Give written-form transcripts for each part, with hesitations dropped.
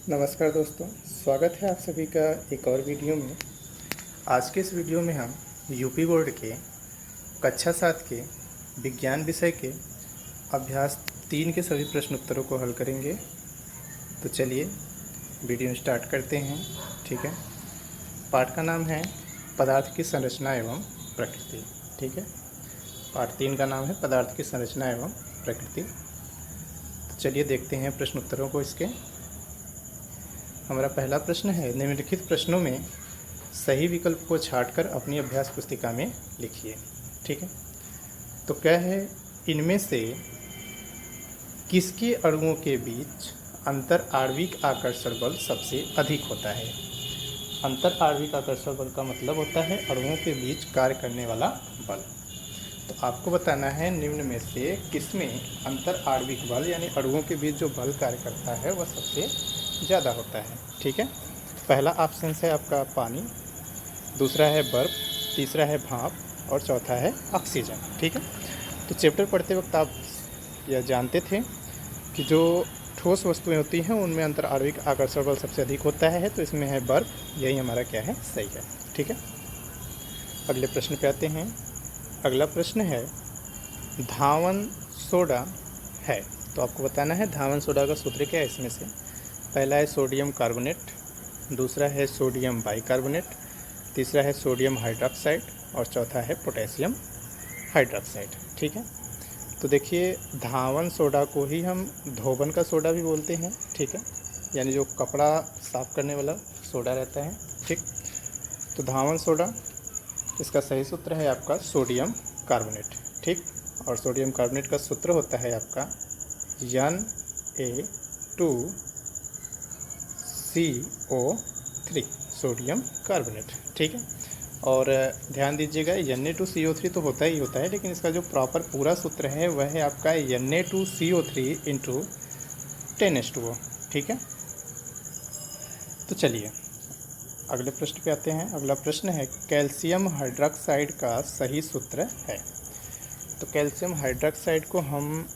नमस्कार दोस्तों, स्वागत है आप सभी का एक और वीडियो में। आज के इस वीडियो में हम यूपी बोर्ड के कक्षा 7 के विज्ञान विषय के अभ्यास 3 के सभी प्रश्न उत्तरों को हल करेंगे। तो चलिए वीडियो स्टार्ट करते हैं। ठीक है, पाठ का नाम है पदार्थ की संरचना एवं प्रकृति। ठीक है, पाठ 3 का नाम है पदार्थ की संरचना एवं प्रकृति। तो चलिए देखते हैं प्रश्न उत्तरों को इसके। हमारा पहला प्रश्न है, निम्नलिखित प्रश्नों में सही विकल्प को छांटकर अपनी अभ्यास पुस्तिका में लिखिए। ठीक है, तो क्या है, इनमें से किसके अणुओं के बीच अंतर आणविक आकर्षण बल सबसे अधिक होता है। अंतर आणविक आकर्षण बल का मतलब होता है अणुओं के बीच कार्य करने वाला बल। तो आपको बताना है निम्न में से किसमें अंतर आणविक बल यानी अणुओं के बीच जो बल कार्य करता है वह सबसे ज़्यादा होता है। ठीक है, पहला ऑप्शन है आपका पानी, दूसरा है बर्फ, तीसरा है भाप और चौथा है ऑक्सीजन। ठीक है, तो चैप्टर पढ़ते वक्त आप यह जानते थे कि जो ठोस वस्तुएं होती हैं उनमें अंतर आणविक आकर्षण बल सबसे अधिक होता है। तो इसमें है बर्फ, यही हमारा क्या है, सही है। ठीक है, अगले प्रश्न पे आते हैं। अगला प्रश्न है, धावन सोडा है, तो आपको बताना है धावन सोडा का सूत्र क्या है। इसमें से पहला है सोडियम कार्बोनेट, दूसरा है सोडियम बाइकार्बोनेट, तीसरा है सोडियम हाइड्रोक्साइड और चौथा है पोटेशियम हाइड्रोक्साइड। ठीक है, तो देखिए धावन सोडा को ही हम धोबन का सोडा भी बोलते हैं। ठीक है, यानी जो कपड़ा साफ करने वाला सोडा रहता है। ठीक, तो धावन सोडा, इसका सही सूत्र है आपका सोडियम कार्बोनेट। ठीक, और सोडियम कार्बोनेट का सूत्र होता है आपका Na2CO3, सोडियम कार्बोनेट। ठीक है, और ध्यान दीजिएगा Na2CO3 तो होता ही होता है, लेकिन इसका जो प्रॉपर पूरा सूत्र है वह है आपका Na2CO3 × 10H2O। ठीक है, तो चलिए अगले प्रश्न पे आते हैं। अगला प्रश्न है, कैल्शियम हाइड्रोक्साइड का सही सूत्र है। तो कैल्शियम हाइड्रोक्साइड को हम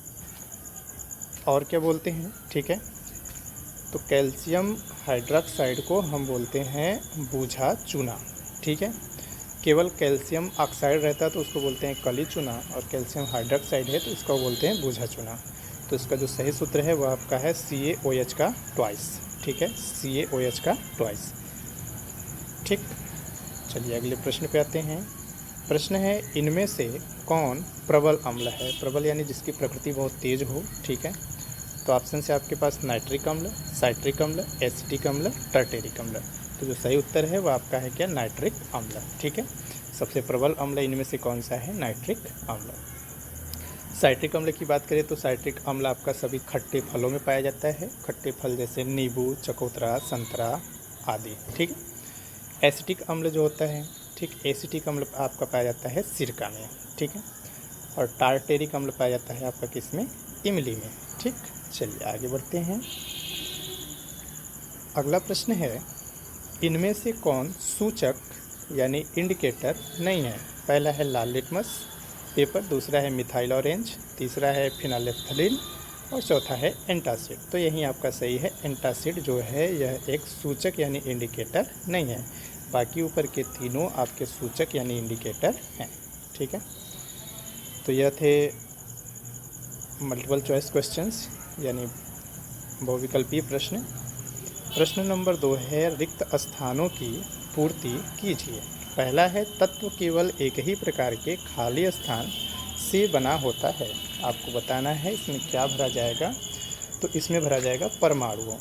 और क्या बोलते हैं। ठीक है, तो कैल्शियम हाइड्रोक्साइड को हम बोलते हैं बूझा चूना। ठीक है, केवल कैल्शियम ऑक्साइड रहता है तो उसको बोलते हैं कली चूना, और कैल्शियम हाइड्रोक्साइड है तो इसको बोलते हैं बूझा चूना। तो इसका जो सही सूत्र है वह आपका है CaOH का ट्वाइस। ठीक है, CaOH का ट्वाइस। ठीक, चलिए अगले प्रश्न पे आते हैं। प्रश्न है, इनमें से कौन प्रबल अम्ल है। प्रबल यानी जिसकी प्रकृति बहुत तेज हो। ठीक है, तो ऑप्शन से आपके पास नाइट्रिक अम्ल, साइट्रिक अम्ल, एसिटिक अम्ल, टर्टेरिक अम्ल। तो जो सही उत्तर है वह आपका है क्या, नाइट्रिक अम्ल। ठीक है, सबसे प्रबल अम्ल इनमें से कौन सा है, नाइट्रिक अम्ल। साइट्रिक अम्ल की बात करें तो साइट्रिक अम्ल आपका सभी खट्टे फलों में पाया जाता है, खट्टे फल जैसे नींबू, चकोतरा, संतरा आदि। ठीक, एसिटिक अम्ल जो होता है, ठीक, एसिटिक अम्ल आपका पाया जाता है सिरका में। ठीक है, और टार्टेरिक अम्ल पाया जाता है आपका किसमें, इमली में। ठीक, चलिए आगे बढ़ते हैं। अगला प्रश्न है, इनमें से कौन सूचक यानी इंडिकेटर नहीं है। पहला है लाल लिटमस पेपर, दूसरा है मिथाइल ऑरेंज, तीसरा है फिनालेफ्थलीन और चौथा है एंटासिड। तो यही आपका सही है, एंटासिड जो है यह एक सूचक यानी इंडिकेटर नहीं है। बाकी ऊपर के तीनों आपके सूचक यानी इंडिकेटर हैं। ठीक है, तो यह थे मल्टीपल चॉइस क्वेश्चंस यानी बहुविकल्पीय प्रश्न। प्रश्न नंबर 2 है, रिक्त स्थानों की पूर्ति कीजिए। पहला है, तत्व केवल एक ही प्रकार के खाली स्थान से बना होता है। आपको बताना है इसमें क्या भरा जाएगा। तो इसमें भरा जाएगा परमाणुओं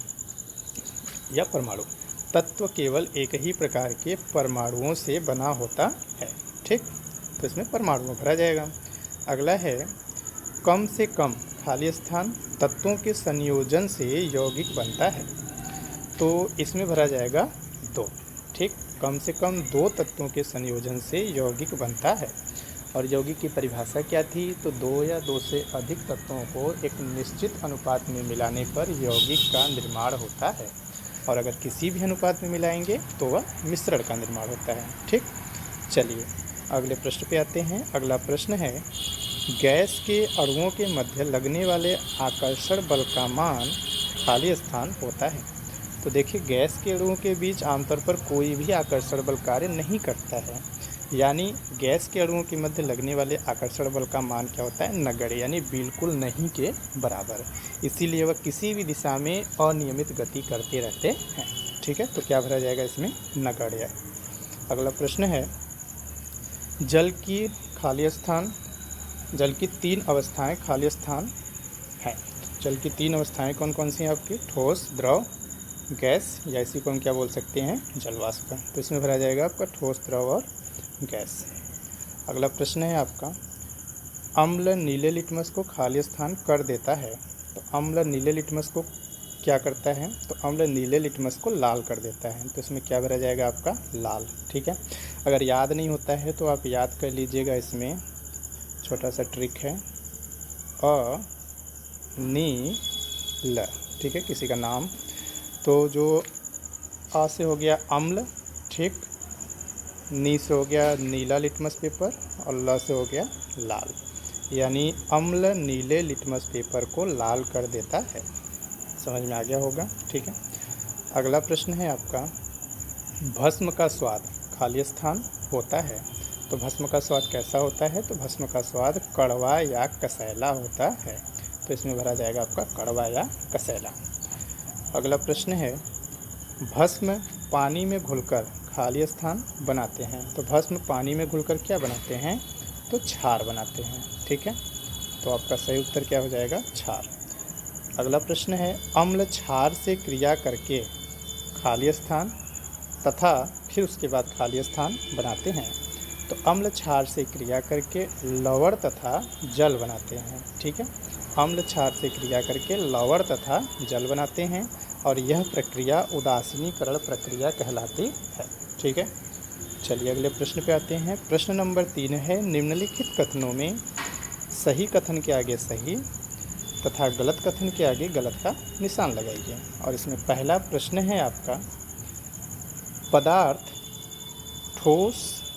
या परमाणु। तत्व केवल एक ही प्रकार के परमाणुओं से बना होता है। ठीक, तो इसमें परमाणुओं भरा जाएगा। अगला है, कम से कम खाली स्थान तत्वों के संयोजन से यौगिक बनता है। तो इसमें भरा जाएगा 2। ठीक, कम से कम 2 तत्वों के संयोजन से यौगिक बनता है। और यौगिक की परिभाषा क्या थी, तो 2 या 2 से अधिक तत्वों को एक निश्चित अनुपात में मिलाने पर यौगिक का निर्माण होता है, और अगर किसी भी अनुपात में मिलाएंगे तो वह मिश्रण का निर्माण होता है। ठीक, चलिए अगले प्रश्न पे आते हैं। अगला प्रश्न है, गैस के अणुओं के मध्य लगने वाले आकर्षण बल का मान खाली स्थान होता है। तो देखिए गैस के अणुओं के बीच आमतौर पर कोई भी आकर्षण बल कार्य नहीं करता है, यानी गैस के अणुओं के मध्य लगने वाले आकर्षण बल का मान क्या होता है, नगण्य, यानी बिल्कुल नहीं के बराबर। इसीलिए वह किसी भी दिशा में अनियमित गति करते रहते हैं। ठीक है, तो क्या भरा जाएगा इसमें, नगण्य। अगला प्रश्न है, जल की तीन अवस्थाएं खाली स्थान हैं। जल की तीन अवस्थाएं कौन कौन सी हैं आपकी, ठोस, द्रव, गैस, या इसी को हम क्या बोल सकते हैं, जलवाष्प। तो इसमें भरा जाएगा आपका ठोस, द्रव और गैस। अगला प्रश्न है आपका, अम्ल नीले लिटमस को खाली स्थान कर देता है। तो अम्ल नीले लिटमस को क्या करता है, तो अम्ल नीले लिटमस को लाल कर देता है। तो इसमें क्या भरा जाएगा आपका, लाल। ठीक है, अगर याद नहीं होता है तो आप याद कर लीजिएगा, इसमें छोटा सा ट्रिक है, अ नी ल। ठीक है, किसी का नाम, तो जो आ से हो गया अम्ल, ठीक, नी से हो गया नीला लिटमस पेपर, और ल से हो गया लाल, यानी अम्ल नीले लिटमस पेपर को लाल कर देता है। समझ में आ गया होगा। ठीक है, अगला प्रश्न है आपका, भस्म का स्वाद खाली स्थान होता है। तो भस्म का स्वाद कैसा होता है, तो भस्म का स्वाद कड़वा या कसैला होता है। तो इसमें भरा जाएगा आपका कड़वा या कसैला। अगला प्रश्न है, भस्म पानी में घुलकर खाली स्थान बनाते हैं। तो भस्म पानी में घुलकर क्या बनाते हैं, तो क्षार बनाते हैं। ठीक है, तो आपका सही उत्तर क्या हो जाएगा, क्षार। अगला प्रश्न है, अम्ल क्षार से क्रिया करके खाली स्थान तथा फिर उसके बाद खाली स्थान बनाते हैं। तो अम्ल क्षार से क्रिया करके लवण तथा जल बनाते हैं। ठीक है, अम्ल क्षार से क्रिया करके लवण तथा जल बनाते हैं, और यह प्रक्रिया उदासीनीकरण प्रक्रिया कहलाती है। ठीक है, चलिए अगले प्रश्न पे आते हैं। प्रश्न नंबर 3 है, निम्नलिखित कथनों में सही कथन के आगे सही तथा गलत कथन के आगे गलत का निशान लगाइए। और इसमें पहला प्रश्न है आपका, पदार्थ ठोस,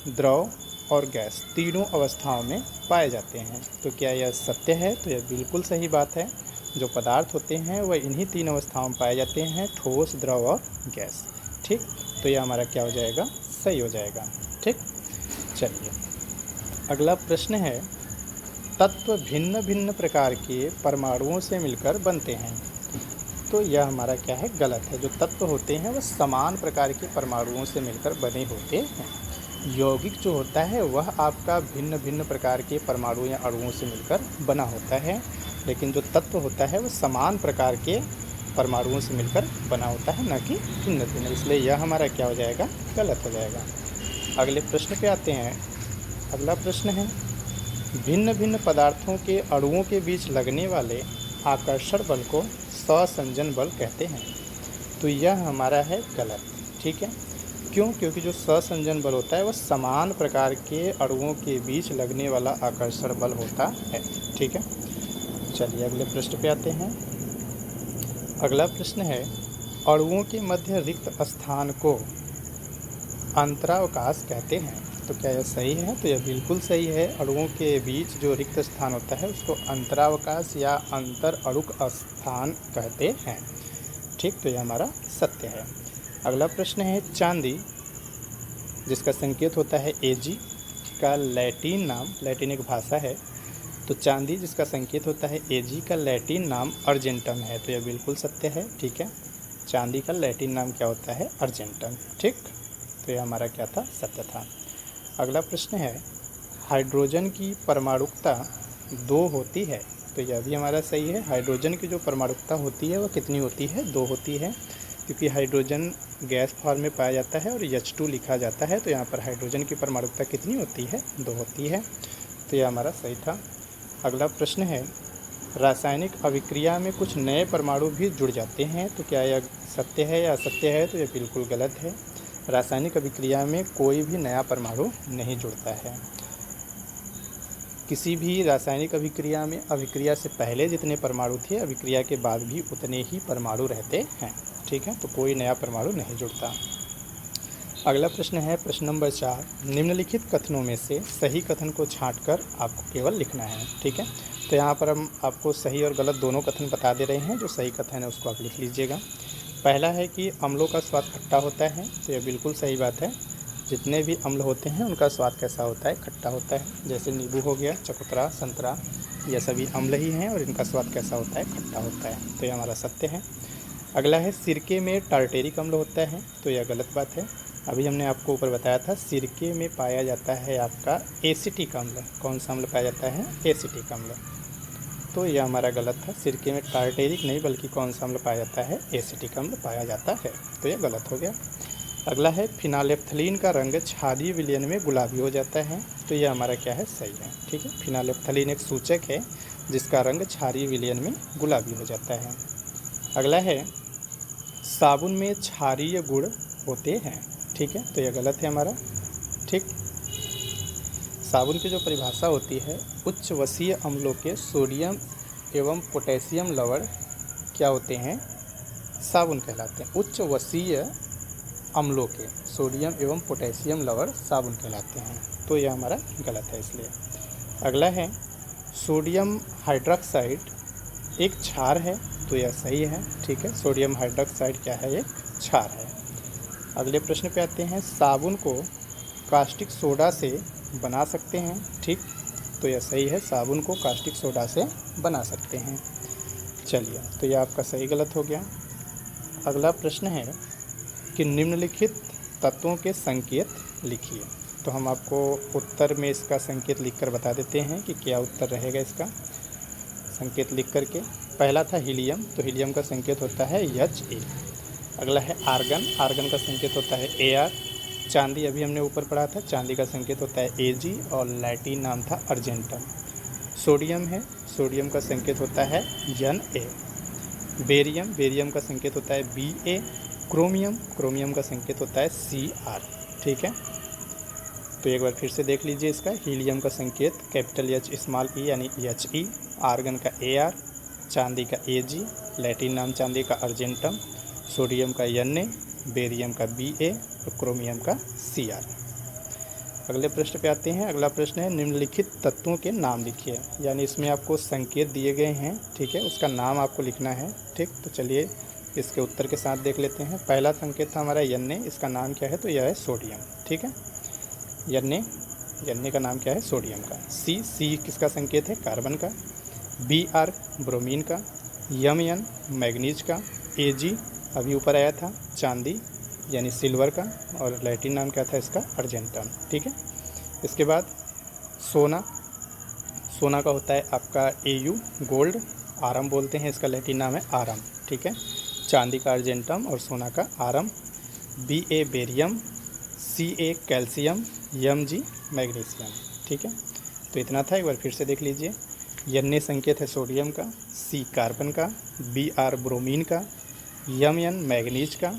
द्रव और गैस तीनों अवस्थाओं में पाए जाते हैं। तो क्या यह सत्य है, तो यह बिल्कुल सही बात है। जो पदार्थ होते हैं वह इन्हीं तीन अवस्थाओं में पाए जाते हैं, ठोस, द्रव और गैस। ठीक, तो यह हमारा क्या हो जाएगा, सही हो जाएगा। ठीक, चलिए अगला प्रश्न है, तत्व भिन्न भिन्न प्रकार के परमाणुओं से मिलकर बनते हैं। तो यह हमारा क्या है, गलत है। जो तत्व होते हैं वह समान प्रकार के परमाणुओं से मिलकर बने होते हैं। यौगिक जो होता है वह आपका भिन्न भिन्न प्रकार के परमाणु या अणुओं से मिलकर बना होता है, लेकिन जो तत्व होता है वह समान प्रकार के परमाणुओं से मिलकर बना होता है, न कि भिन्न भिन्न। इसलिए यह हमारा क्या हो जाएगा, गलत हो जाएगा। अगले प्रश्न पे आते हैं। अगला प्रश्न है, भिन्न भिन्न पदार्थों के अणुओं के बीच लगने वाले आकर्षण बल को सहसंजन बल कहते हैं। तो यह हमारा है गलत। ठीक है, क्यों, क्योंकि जो सहसंजन बल होता है वह समान प्रकार के अणुओं के बीच लगने वाला आकर्षण बल होता है। ठीक है, चलिए अगले प्रश्न पे आते हैं। अगला प्रश्न है, अणुओं के मध्य रिक्त स्थान को अंतरावकाश कहते हैं। तो क्या यह सही है, तो यह बिल्कुल सही है। अणुओं के बीच जो रिक्त स्थान होता है उसको अंतरावकाश या अंतर अणुक स्थान कहते हैं। ठीक, तो यह हमारा सत्य है। अगला प्रश्न है, चांदी जिसका संकेत होता है Ag का लैटिन नाम, लैटिन एक भाषा है, तो चांदी जिसका संकेत होता है Ag का लैटिन नाम अर्जेंटम है। तो यह बिल्कुल सत्य है। ठीक है, चांदी का लैटिन नाम क्या होता है, अर्जेंटम। ठीक, तो यह हमारा क्या था, सत्य था। अगला प्रश्न है, हाइड्रोजन की परमाणुकता 2 होती है। तो यह भी हमारा सही है। हाइड्रोजन की जो परमाणुकता होती है वह कितनी होती है, 2 होती है, क्योंकि हाइड्रोजन गैस फॉर्म में पाया जाता है और H2 लिखा जाता है। तो यहाँ पर हाइड्रोजन की परमाणुकता कितनी होती है, 2 होती है। तो यह हमारा सही था। अगला प्रश्न है, रासायनिक अभिक्रिया में कुछ नए परमाणु भी जुड़ जाते हैं। तो क्या यह सत्य है या असत्य है, तो यह बिल्कुल गलत है। रासायनिक अभिक्रिया में कोई भी नया परमाणु नहीं जुड़ता है। किसी भी रासायनिक अभिक्रिया में अभिक्रिया से पहले जितने परमाणु थे अभिक्रिया के बाद भी उतने ही परमाणु रहते हैं। ठीक है, तो कोई नया परमाणु नहीं जुड़ता। अगला प्रश्न है, प्रश्न नंबर 4, निम्नलिखित कथनों में से सही कथन को छांटकर आपको केवल लिखना है। ठीक है, तो यहाँ पर हम आपको सही और गलत दोनों कथन बता दे रहे हैं। जो सही कथन है उसको आप लिख लीजिएगा। पहला है कि अम्लों का स्वाद खट्टा होता है, तो यह बिल्कुल सही बात है। जितने भी अम्ल होते हैं उनका स्वाद कैसा होता है, खट्टा होता है। जैसे नींबू हो गया, चकोतरा, संतरा, ये सभी अम्ल ही हैं और इनका स्वाद कैसा होता है, खट्टा होता है। तो यह हमारा सत्य है। अगला है सिरके में टार्टेरिक अम्ल होता है, तो यह गलत बात है। अभी हमने आपको ऊपर बताया था सिरके में पाया जाता है आपका एसिटिक अम्ल। कौन सा अम्ल पाया जाता है, एसिटिक अम्ल। तो यह हमारा गलत था। सिरके में टार्टेरिक नहीं बल्कि कौन सा अम्ल पाया जाता है, एसिटिक अम्ल पाया जाता है। तो यह गलत हो गया। अगला है फिनालेफ्थलीन का रंग क्षारीय विलयन में गुलाबी हो जाता है, तो यह हमारा क्या है, सही है। ठीक है, फिनालेफ्थलीन एक सूचक है जिसका रंग क्षारीय विलयन में गुलाबी हो जाता है। अगला है साबुन में क्षारीय गुण होते हैं, ठीक है, तो यह गलत है हमारा। ठीक, साबुन की जो परिभाषा होती है, उच्च वसीय अम्लों के सोडियम एवं पोटेशियम लवण क्या होते हैं, साबुन कहलाते हैं। उच्च वसीय अम्लों के सोडियम एवं पोटेशियम लवण साबुन कहलाते हैं, तो यह हमारा गलत है इसलिए। अगला है सोडियम हाइड्रोक्साइड एक क्षार है, तो यह सही है। ठीक है, सोडियम हाइड्रोक्साइड क्या है, एक क्षार है। अगले प्रश्न पे आते हैं, साबुन को कास्टिक सोडा से बना सकते हैं, ठीक, तो यह सही है। साबुन को कास्टिक सोडा से बना सकते हैं। चलिए, तो यह आपका सही गलत हो गया। अगला प्रश्न है कि निम्नलिखित तत्वों के संकेत लिखिए। तो हम आपको उत्तर में इसका संकेत लिखकर बता देते हैं कि क्या उत्तर रहेगा इसका संकेत लिख करके। पहला था हीलियम, तो हीलियम का संकेत होता है He। अगला है आर्गन, आर्गन का संकेत होता है Ar। चांदी अभी हमने ऊपर पढ़ा था, चांदी का संकेत होता है Ag और लैटिन नाम था अर्जेंटम। सोडियम है, सोडियम का संकेत होता है Na। बेरियम, बेरियम का संकेत होता है Ba। क्रोमियम, क्रोमियम का संकेत होता है Cr। ठीक है, तो एक बार फिर से देख लीजिए इसका। हीलियम का संकेत कैपिटल H स्मॉल e यानी He। आर्गन का Ar, चांदी का Ag, लैटिन नाम चांदी का अर्जेंटम, सोडियम का Na, बेरियम का Ba और क्रोमियम का Cr। अगले प्रश्न पे आते हैं। अगला प्रश्न है निम्नलिखित तत्वों के नाम लिखिए, यानी इसमें आपको संकेत दिए गए हैं, ठीक है, उसका नाम आपको लिखना है। ठीक, तो चलिए इसके उत्तर के साथ देख लेते हैं। पहला संकेत था हमारा Na, इसका नाम क्या है, तो यह है सोडियम। ठीक है, Na का नाम क्या है, सोडियम का। C किसका संकेत है, कार्बन का। Br ब्रोमीन का। Mn मैग्नीज का। Ag अभी ऊपर आया था चांदी यानी सिल्वर का, और लैटिन नाम क्या था इसका, अर्जेंटम। ठीक है, इसके बाद सोना, सोना का होता है आपका Au गोल्ड, आरम बोलते हैं, इसका लैटिन नाम है आरम। ठीक है, चांदी का अर्जेंटम और सोना का आरम। Ba barium, Ca calcium, Mg magnesium. ठीक है, तो इतना था। एक बार फिर से देख लीजिए। Na संकेत है सोडियम का, C कार्बन का, Br ब्रोमीन का, Mn मैग्नीज का,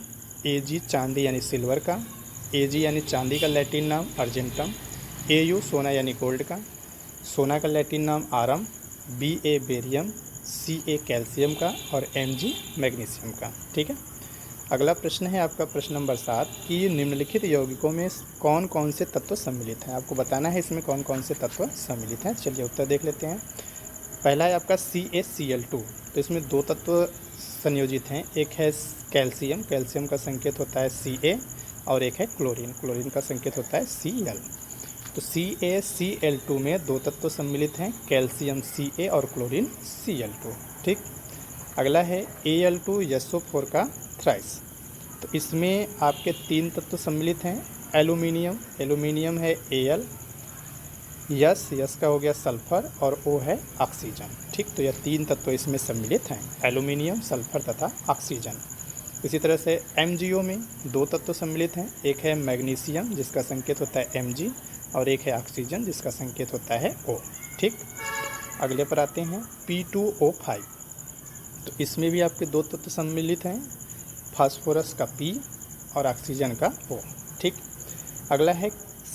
Ag चांदी यानी सिल्वर का, Ag यानी चांदी का लैटिन नाम अर्जेंटम, Au सोना यानी गोल्ड का, सोना का लैटिन नाम आरम, Ba बेरियम, Ca कैल्शियम का और Mg मैग्नीशियम का। ठीक है, अगला प्रश्न है आपका प्रश्न नंबर 7 कि निम्नलिखित यौगिकों में कौन कौन से तत्व सम्मिलित हैं। आपको बताना है इसमें कौन कौन से तत्व सम्मिलित हैं। चलिए उत्तर देख लेते हैं। पहला है आपका CaCl2, तो इसमें दो तत्व संयोजित हैं, एक है कैल्शियम, कैल्शियम का संकेत होता है Ca, और एक है क्लोरीन, क्लोरीन का संकेत होता है Cl। तो CaCl2 में दो तत्व सम्मिलित हैं, कैल्शियम Ca और क्लोरीन Cl2। ठीक, अगला है Al2SO4 का थ्राइस, तो इसमें आपके तीन तत्व सम्मिलित हैं। एल्यूमिनियम, एल्यूमिनियम है Al, यस का हो गया सल्फर और O है ऑक्सीजन। ठीक, तो यह तीन तत्व इसमें सम्मिलित हैं, एल्यूमिनियम, सल्फर तथा ऑक्सीजन। इसी तरह से MgO में दो तत्व सम्मिलित हैं, एक है मैग्नीशियम जिसका संकेत होता है Mg और एक है ऑक्सीजन जिसका संकेत होता है O। ठीक, अगले पर आते हैं P2O5, तो इसमें भी आपके दो तत्व सम्मिलित हैं, फास्फोरस का P और ऑक्सीजन का O। ठीक, अगला है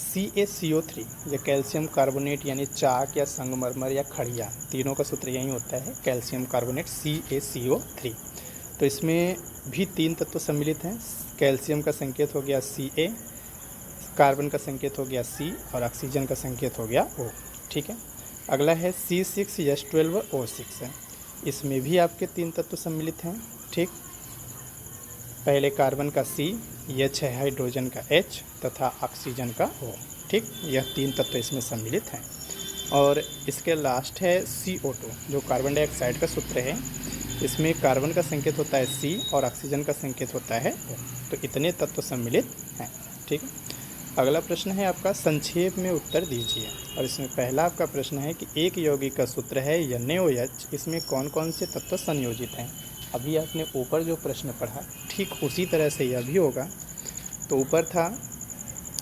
CaCO3, यह कैल्शियम कार्बोनेट यानी चाक या संगमरमर या खड़िया, तीनों का सूत्र यही होता है, कैल्शियम कार्बोनेट CaCO3। तो इसमें भी तीन तत्व सम्मिलित हैं, कैल्शियम का संकेत हो गया Ca, कार्बन का संकेत हो गया C और ऑक्सीजन का संकेत हो गया O। ठीक है, अगला है C6H12O6, इसमें भी आपके तीन तत्व सम्मिलित हैं। ठीक, पहले कार्बन का C, H है हाइड्रोजन का H तथा ऑक्सीजन का O। ठीक, यह 3 तत्व इसमें सम्मिलित हैं। और इसके लास्ट है CO2 जो कार्बन डाइऑक्साइड का सूत्र है। इसमें कार्बन का संकेत होता है C और ऑक्सीजन का संकेत होता है O। तो इतने तत्व सम्मिलित हैं। ठीक है, अगला प्रश्न है आपका, संक्षेप में उत्तर दीजिए। और इसमें पहला आपका प्रश्न है कि एक यौगिक का सूत्र है NaOH, इसमें कौन कौन से तत्व संयोजित हैं। अभी आपने ऊपर जो प्रश्न पढ़ा ठीक उसी तरह से यह भी होगा। तो ऊपर था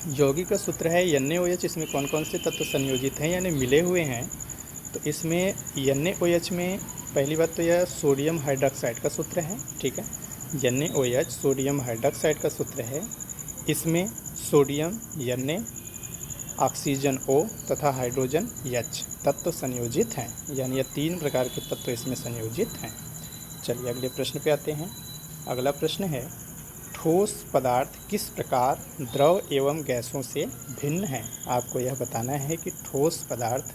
यौगिक का सूत्र है NaOH, इसमें कौन कौन से तत्व संयोजित हैं यानी मिले हुए हैं। तो इसमें NaOH में पहली बात तो यह सोडियम हाइड्रोक्साइड का सूत्र है। ठीक है, NaOH सोडियम हाइड्रोक्साइड का सूत्र है। इसमें सोडियम Na, ऑक्सीजन O तथा हाइड्रोजन H तत्व संयोजित हैं, यानी यह 3 प्रकार के तत्व इसमें संयोजित हैं। चलिए अगले प्रश्न पे आते हैं। अगला प्रश्न है, ठोस पदार्थ किस प्रकार द्रव एवं गैसों से भिन्न है। आपको यह बताना है कि ठोस पदार्थ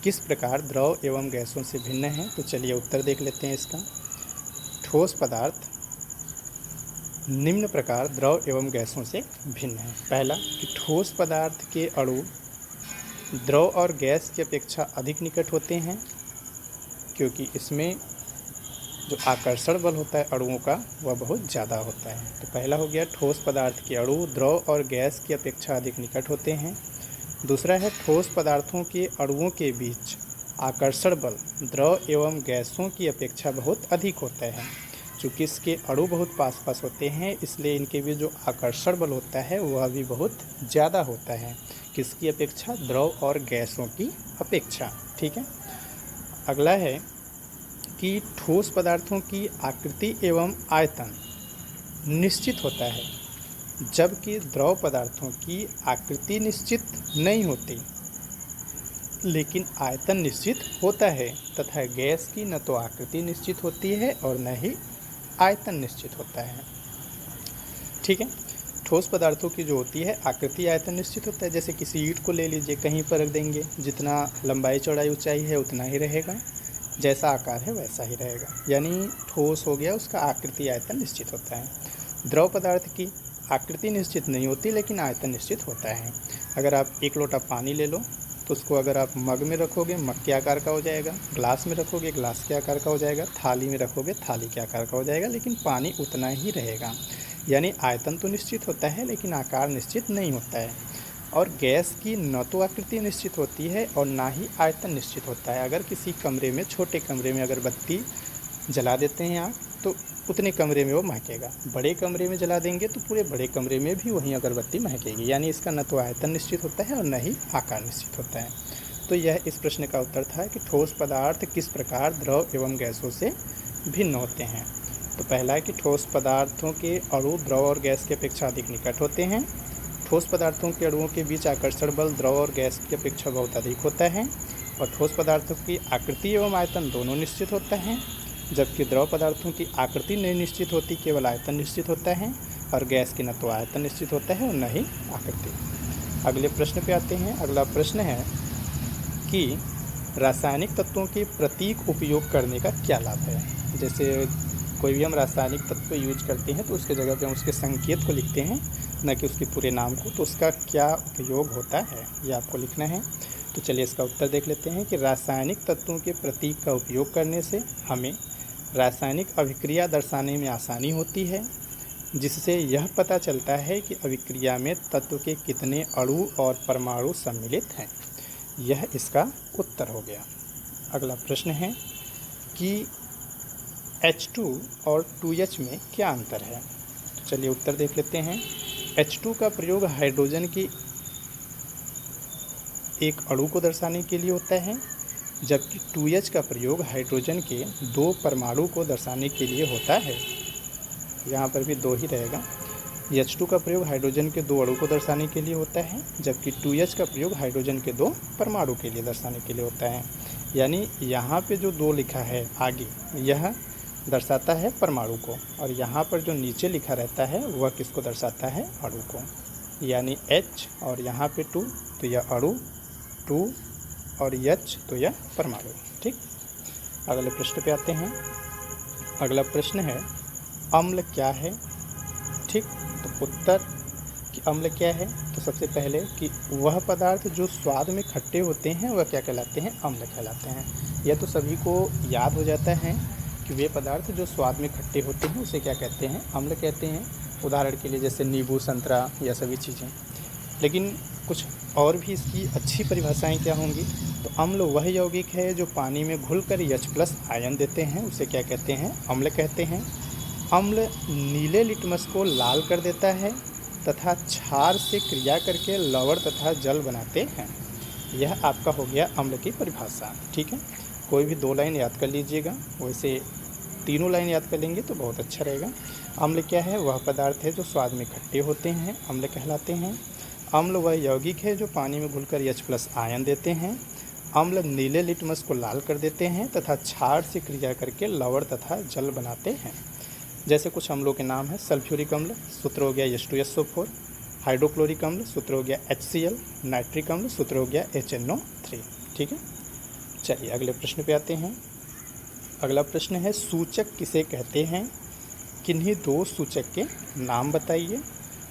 किस प्रकार द्रव एवं गैसों से भिन्न है। तो चलिए उत्तर देख लेते हैं इसका। ठोस पदार्थ निम्न प्रकार द्रव एवं गैसों से भिन्न है। पहला कि ठोस पदार्थ के अणु द्रव और गैस की अपेक्षा अधिक निकट होते हैं, क्योंकि इसमें जो आकर्षण बल होता है अणुओं का वह बहुत ज़्यादा होता है। तो पहला हो गया, ठोस पदार्थ के अणु द्रव और गैस की अपेक्षा अधिक निकट होते हैं। दूसरा है, ठोस पदार्थों के अणुओं के बीच आकर्षण बल द्रव एवं गैसों की अपेक्षा बहुत अधिक होता है। चूँकि इसके अणु बहुत पास पास होते हैं, इसलिए इनके बीच जो आकर्षण बल होता है वह भी बहुत ज़्यादा होता है। किसकी अपेक्षा? द्रव और गैसों की अपेक्षा। ठीक है, अगला है कि ठोस पदार्थों की आकृति एवं आयतन निश्चित होता है, जबकि द्रव पदार्थों की आकृति निश्चित नहीं होती लेकिन आयतन निश्चित होता है, तथा गैस की न तो आकृति निश्चित होती है और न ही आयतन निश्चित होता है। ठीक है, ठोस पदार्थों की जो होती है आकृति आयतन निश्चित होता है। जैसे किसी ईंट को ले लीजिए, कहीं पर रख देंगे, जितना लंबाई चौड़ाई ऊंचाई है उतना ही रहेगा, जैसा आकार है वैसा ही रहेगा, यानी ठोस हो गया, उसका आकृति आयतन निश्चित होता है। द्रव पदार्थ की आकृति निश्चित नहीं होती लेकिन आयतन निश्चित होता है। अगर आप 1 लोटा पानी ले लो तो उसको अगर आप मग में रखोगे मग के आकार का हो जाएगा, ग्लास में रखोगे ग्लास के आकार का हो जाएगा, थाली में रखोगे थाली के आकार का हो जाएगा, लेकिन पानी उतना ही रहेगा। यानी आयतन तो निश्चित होता है लेकिन आकार निश्चित नहीं होता है। और गैस की न तो आकृति निश्चित होती है और ना ही आयतन निश्चित होता है। अगर किसी कमरे में, छोटे कमरे में अगर बत्ती जला देते हैं आप तो उतने कमरे में वो महकेगा, बड़े कमरे में जला देंगे तो पूरे बड़े कमरे में भी वही अगरबत्ती महकेगी। यानी इसका न तो आयतन निश्चित होता है और न ही आकार निश्चित होता है। तो यह इस प्रश्न का उत्तर था कि ठोस पदार्थ किस प्रकार द्रव एवं गैसों से भिन्न होते हैं। तो पहला है कि ठोस पदार्थों के अणु द्रव और गैस की अपेक्षा अधिक निकट होते हैं। ठोस पदार्थों के अणुओं के बीच आकर्षण बल द्रव और गैस की अपेक्षा बहुत अधिक होता है। और ठोस पदार्थों की आकृति एवं आयतन दोनों निश्चित होता है, जबकि द्रव पदार्थों की आकृति नहीं निश्चित होती, केवल आयतन निश्चित होता है। और गैस की न तो आयतन निश्चित होता है और न ही आकृति। अगले प्रश्न पे आते हैं। अगला प्रश्न है कि रासायनिक तत्वों के प्रतीक उपयोग करने का क्या लाभ है। जैसे कोई भी हम रासायनिक तत्व यूज करते हैं तो उसके जगह पे हम उसके संकेत को लिखते हैं, न कि उसके पूरे नाम को। तो उसका क्या उपयोग होता है ये आपको लिखना है। तो चलिए इसका उत्तर देख लेते हैं कि रासायनिक तत्वों के प्रतीक का उपयोग करने से हमें रासायनिक अभिक्रिया दर्शाने में आसानी होती है, जिससे यह पता चलता है कि अभिक्रिया में तत्व के कितने अणु और परमाणु सम्मिलित हैं। यह इसका उत्तर हो गया। अगला प्रश्न है कि H2 और 2H में क्या अंतर है। तो चलिए उत्तर देख लेते हैं। H2 का प्रयोग हाइड्रोजन की एक अणु को दर्शाने के लिए होता है, जबकि 2H का प्रयोग हाइड्रोजन के 2 परमाणु को दर्शाने के लिए होता है। यहाँ पर भी 2 ही रहेगा। H2 का प्रयोग हाइड्रोजन के 2 अणु को दर्शाने के लिए होता है, जबकि 2H का प्रयोग हाइड्रोजन के 2 परमाणु के लिए दर्शाने के लिए होता है। यानी यहाँ पे जो 2 लिखा है आगे, यह दर्शाता है परमाणु को, और यहाँ पर जो नीचे लिखा रहता है वह किसको दर्शाता है? अणु को। यानी H और यहाँ पे 2 तो यह अणु, 2 और H तो यह परमाणु। ठीक, अगले प्रश्न पे आते हैं। अगला प्रश्न है, अम्ल क्या है ठीक। तो उत्तर कि अम्ल क्या है, तो सबसे पहले कि वह पदार्थ जो स्वाद में खट्टे होते हैं वह क्या कहलाते हैं, अम्ल कहलाते हैं। यह तो सभी को याद हो जाता है कि वे पदार्थ जो स्वाद में खट्टे होते हैं उसे क्या कहते हैं, अम्ल कहते हैं। उदाहरण के लिए जैसे नींबू, संतरा, यह सभी चीज़ें। लेकिन कुछ और भी इसकी अच्छी परिभाषाएं क्या होंगी, तो अम्ल वह यौगिक है जो पानी में घुलकर H+ आयन देते हैं, उसे क्या कहते हैं, अम्ल कहते हैं। अम्ल नीले लिटमस को लाल कर देता है तथा क्षार से क्रिया करके लवण तथा जल बनाते हैं। यह आपका हो गया अम्ल की परिभाषा। ठीक है, कोई भी 2 लाइन याद कर लीजिएगा, वैसे तीनों लाइन याद कर लेंगे तो बहुत अच्छा रहेगा। अम्ल क्या है, वह पदार्थ है जो स्वाद में खट्टे होते हैं, अम्ल कहलाते हैं। अम्ल वह यौगिक है जो पानी में घुलकर H+ आयन देते हैं। अम्ल नीले लिटमस को लाल कर देते हैं तथा क्षार से क्रिया करके लवण तथा जल बनाते हैं। जैसे कुछ अम्लों के नाम हैं, सल्फ्यूरिक अम्ल, सूत्र हो गया H2SO4, हाइड्रोक्लोरिक अम्ल, सूत्र हो गया HCl, नाइट्रिक अम्ल, सूत्र हो गया HNO3। ठीक है, चलिए अगले प्रश्न पे आते हैं। अगला प्रश्न है, सूचक किसे कहते हैं, किन्हीं 2 सूचक के नाम बताइए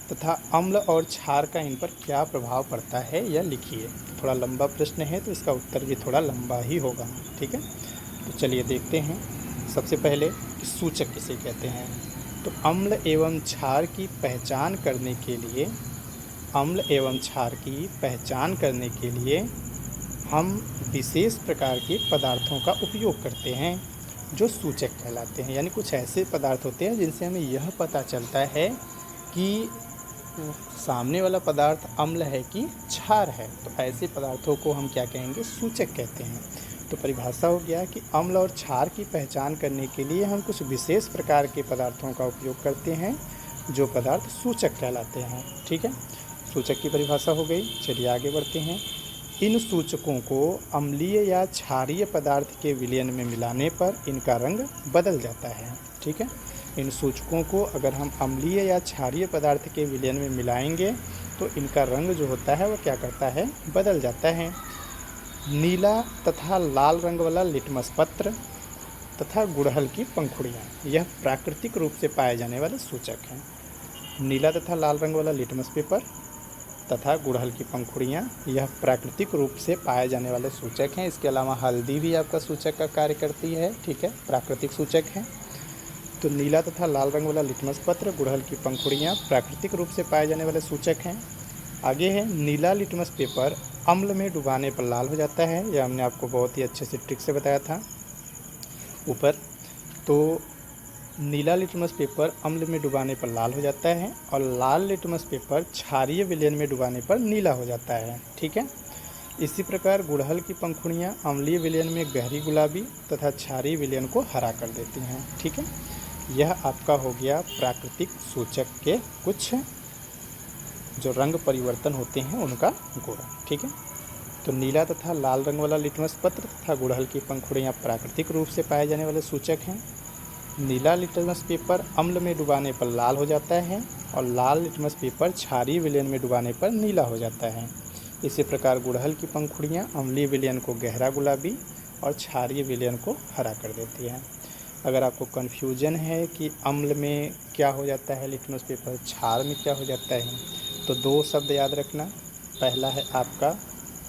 तथा अम्ल और क्षार का इन पर क्या प्रभाव पड़ता है यह लिखिए। थोड़ा लंबा प्रश्न है तो इसका उत्तर भी थोड़ा लंबा ही होगा। ठीक है, तो चलिए देखते हैं। सबसे पहले सूचक किसे कहते हैं, तो अम्ल एवं क्षार की पहचान करने के लिए, अम्ल एवं क्षार की पहचान करने के लिए हम विशेष प्रकार के पदार्थों का उपयोग करते हैं जो सूचक कहलाते हैं। यानी कुछ ऐसे पदार्थ होते हैं जिनसे हमें यह पता चलता है कि सामने वाला पदार्थ अम्ल है कि क्षार है, तो ऐसे पदार्थों को हम क्या कहेंगे, सूचक कहते हैं। तो परिभाषा हो गया कि अम्ल और क्षार की पहचान करने के लिए हम कुछ विशेष प्रकार के पदार्थों का उपयोग करते हैं जो पदार्थ सूचक कहलाते हैं। ठीक है, सूचक की परिभाषा हो गई। चलिए आगे बढ़ते हैं। इन सूचकों को अम्लीय या क्षारीय पदार्थ के विलयन में मिलाने पर इनका रंग बदल जाता है। ठीक है, इन सूचकों को अगर हम अम्लीय या क्षारीय पदार्थ के विलयन में मिलाएंगे तो इनका रंग जो होता है वह क्या करता है, बदल जाता है। नीला तथा लाल रंग वाला लिटमस पत्र तथा गुड़हल की पंखुड़ियाँ, यह प्राकृतिक रूप से पाए जाने वाले सूचक हैं। नीला तथा लाल रंग वाला लिटमस पेपर तथा गुड़हल की पंखुड़ियाँ, यह प्राकृतिक रूप से पाए जाने वाले सूचक हैं। इसके अलावा हल्दी भी आपका सूचक का कार्य करती है। ठीक है, प्राकृतिक सूचक है। तो नीला तथा लाल रंग वाला लिटमस पत्र, गुड़हल की पंखुड़ियाँ प्राकृतिक रूप से पाए जाने वाले सूचक हैं। आगे है, नीला लिटमस पेपर अम्ल में डुबाने पर लाल हो जाता है। यह हमने आपको बहुत ही अच्छे से ट्रिक से बताया था ऊपर। तो नीला लिटमस पेपर अम्ल में डुबाने पर लाल हो जाता है और लाल लिटमस पेपर क्षारीय विलयन में डुबाने पर नीला हो जाता है। ठीक है, इसी प्रकार गुड़हल की पंखुड़ियाँ अम्लीय विलयन में गहरी गुलाबी तथा क्षारीय विलयन को हरा कर देती हैं। ठीक है, यह आपका हो गया प्राकृतिक सूचक के कुछ जो रंग परिवर्तन होते हैं उनका गुण। ठीक है, तो नीला तथा लाल रंग वाला लिटमस पत्र तथा गुड़हल की पंखुड़ियाँ प्राकृतिक रूप से पाए जाने वाले सूचक हैं। नीला लिटमस पेपर अम्ल में डुबाने पर लाल हो जाता है और लाल लिटमस पेपर क्षारीय विलयन में डुबाने पर नीला हो जाता है। इसी प्रकार गुड़हल की पंखुड़ियाँ अम्लीय विलयन को गहरा गुलाबी और क्षारीय विलयन को हरा कर देती हैं। अगर आपको कन्फ्यूजन है कि अम्ल में क्या हो जाता है लिटमस पेपर, क्षार में क्या हो जाता है, तो 2 शब्द याद रखना। पहला है आपका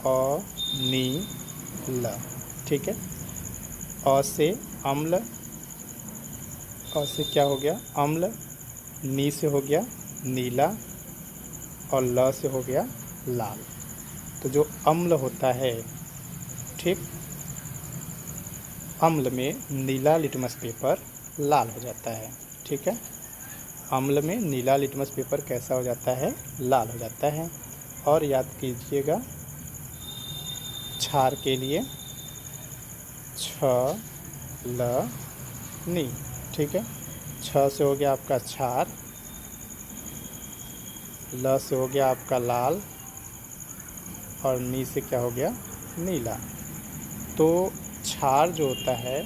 अनील। ठीक है, अ से अम्ल, अ से क्या हो गया, अम्ल, नी से हो गया नीला और ल से हो गया लाल। तो जो अम्ल होता है, ठीक, अम्ल में नीला लिटमस पेपर लाल हो जाता है। ठीक है, अम्ल में नीला लिटमस पेपर कैसा हो जाता है, लाल हो जाता है। और याद कीजिएगा क्षार के लिए छ ल नी। ठीक है, छ से हो गया आपका क्षार, ल से हो गया आपका लाल और नी से क्या हो गया, नीला। तो क्षार जो होता है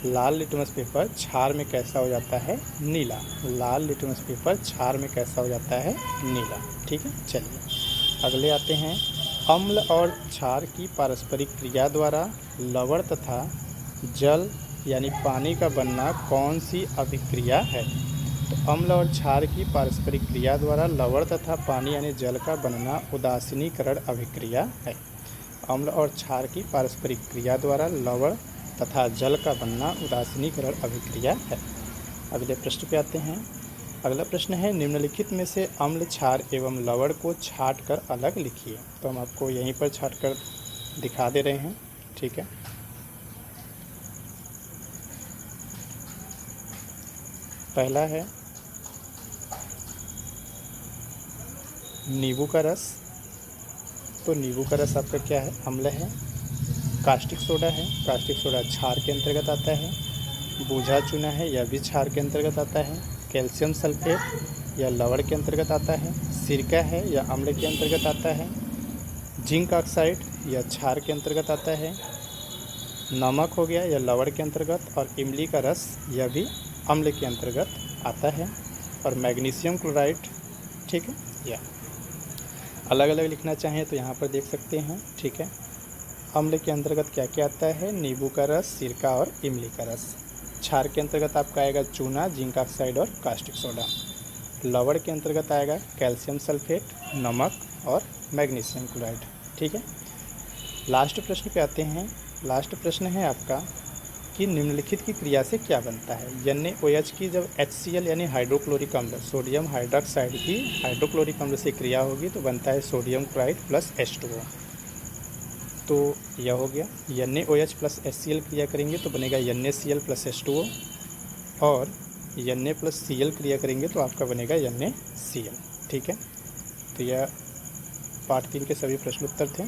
लाल लिटमस पेपर क्षार में कैसा हो जाता है, नीला। लाल लिटमस पेपर क्षार में कैसा हो जाता है, नीला। ठीक है, चलिए अगले आते हैं। अम्ल और क्षार की पारस्परिक क्रिया द्वारा लवण तथा जल यानी पानी का बनना कौन सी अभिक्रिया है? तो अम्ल और क्षार की पारस्परिक क्रिया द्वारा लवण तथा पानी यानी जल का बनना उदासीनीकरण अभिक्रिया है। अम्ल और क्षार की पारस्परिक क्रिया द्वारा लवण तथा जल का बनना उदासीनीकरण अभिक्रिया है। अगले प्रश्न पे आते हैं। अगला प्रश्न है, निम्नलिखित में से अम्ल, क्षार एवं लवण को छाट कर अलग लिखिए। तो हम आपको यहीं पर छाट कर दिखा दे रहे हैं, ठीक है। पहला है नींबू का रस। तो नींबू का रस आपका क्या है? अम्ल है। कास्टिक सोडा है, कास्टिक सोडा क्षार के अंतर्गत आता है। बूझा चूना है, यह भी क्षार के अंतर्गत आता है। कैल्शियम सल्फेट या लवण के अंतर्गत आता है। सिरका है, यह अम्ल के अंतर्गत आता है। जिंक ऑक्साइड, यह क्षार के अंतर्गत आता है। नमक हो गया, यह लवण के अंतर्गत। और इमली का रस, यह भी अम्ल के अंतर्गत आता है। और मैग्नीशियम क्लोराइड, ठीक है। या अलग अलग लिखना चाहें तो यहाँ पर देख सकते हैं, ठीक है। अम्ल के अंतर्गत क्या क्या आता है? नींबू का रस, सिरका और इमली का रस। क्षार के अंतर्गत आपका आएगा चूना, जिंक ऑक्साइड और कास्टिक सोडा। लवण के अंतर्गत आएगा कैल्शियम सल्फेट, नमक और मैग्नीशियम क्लोराइड, ठीक है। लास्ट प्रश्न पे आते हैं। लास्ट प्रश्न है आपका कि निम्नलिखित की क्रिया से क्या बनता है? NaOH की जब HCl यानी हाइड्रोक्लोरिक अम्ल, सोडियम हाइड्रोक्साइड की हाइड्रोक्लोरिक अम्ल से क्रिया होगी तो बनता है सोडियम क्लोराइड प्लस H2O। तो यह हो गया। NaOH प्लस HCl क्रिया करेंगे तो बनेगा NaCl प्लस H2O। और Na प्लस Cl क्रिया करेंगे तो आपका बनेगा NaCl, ठीक है। तो यह पार्ट 3 के सभी प्रश्न उत्तर थे।